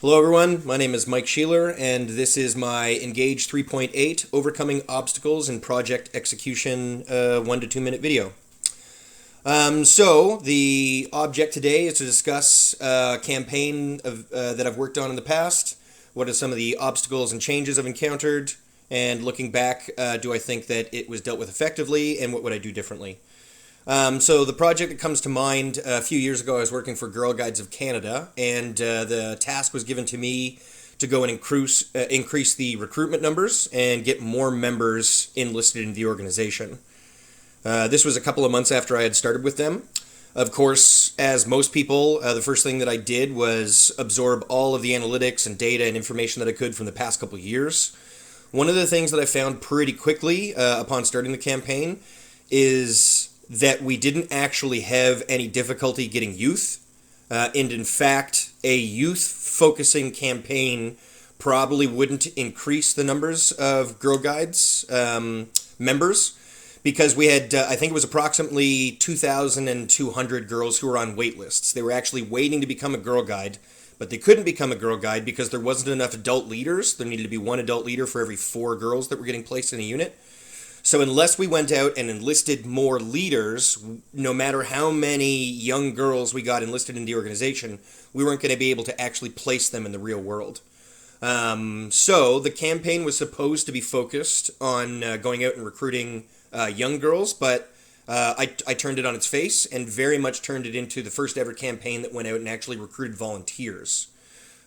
Hello everyone, my name is Mike Sheeler and this is my Engage 3.8 Overcoming Obstacles in Project Execution 1 to 2 minute video. The object today is to discuss a campaign that I've worked on in the past. What are some of the obstacles and changes I've encountered? And looking back, do I think that it was dealt with effectively and what would I do differently? The project that comes to mind a few years ago, I was working for Girl Guides of Canada, and the task was given to me to go and increase the recruitment numbers and get more members enlisted in the organization. This was a couple of months after I had started with them. Of course, as most people, the first thing that I did was absorb all of the analytics and data and information that I could from the past couple of years. One of the things that I found pretty quickly upon starting the campaign is that we didn't actually have any difficulty getting youth. And in fact, a youth-focusing campaign probably wouldn't increase the numbers of Girl Guides members because we had, I think it was approximately 2,200 girls who were on wait lists. They were actually waiting to become a Girl Guide, but they couldn't become a Girl Guide because there wasn't enough adult leaders. There needed to be one adult leader for every 4 girls that were getting placed in a unit. So unless we went out and enlisted more leaders, no matter how many young girls we got enlisted in the organization, we weren't going to be able to actually place them in the real world. So the campaign was supposed to be focused on going out and recruiting young girls, but I turned it on its face and very much turned it into the first ever campaign that went out and actually recruited volunteers.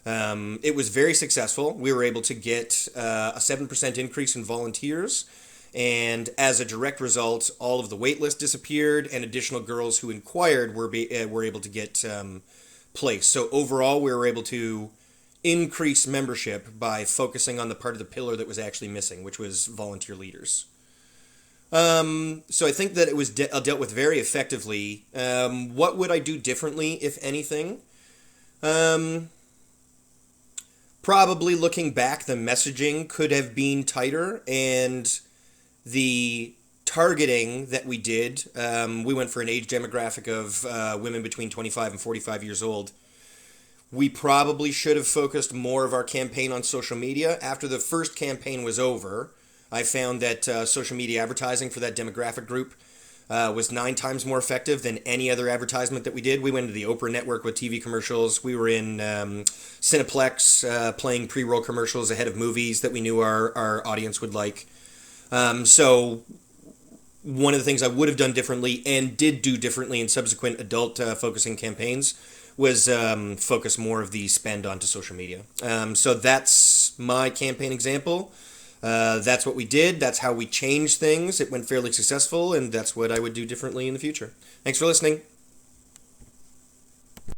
It was very successful. We were able to get a 7% increase in volunteers. And as a direct result, all of the wait list disappeared, and additional girls who inquired were able to get placed. So overall, we were able to increase membership by focusing on the part of the pillar that was actually missing, which was volunteer leaders. So I think that it was dealt with very effectively. What would I do differently, if anything? Probably looking back, the messaging could have been tighter, and the targeting that we did, we went for an age demographic of women between 25 and 45 years old. We probably should have focused more of our campaign on social media. After the first campaign was over, I found that social media advertising for that demographic group was 9 times more effective than any other advertisement that we did. We went into the Oprah network with TV commercials. We were in Cineplex playing pre-roll commercials ahead of movies that we knew our audience would like. So one of the things I would have done differently and did do differently in subsequent adult focusing campaigns was focus more of the spend onto social media. So that's my campaign example. That's what we did. That's how we changed things. It went fairly successful, and that's what I would do differently in the future. Thanks for listening.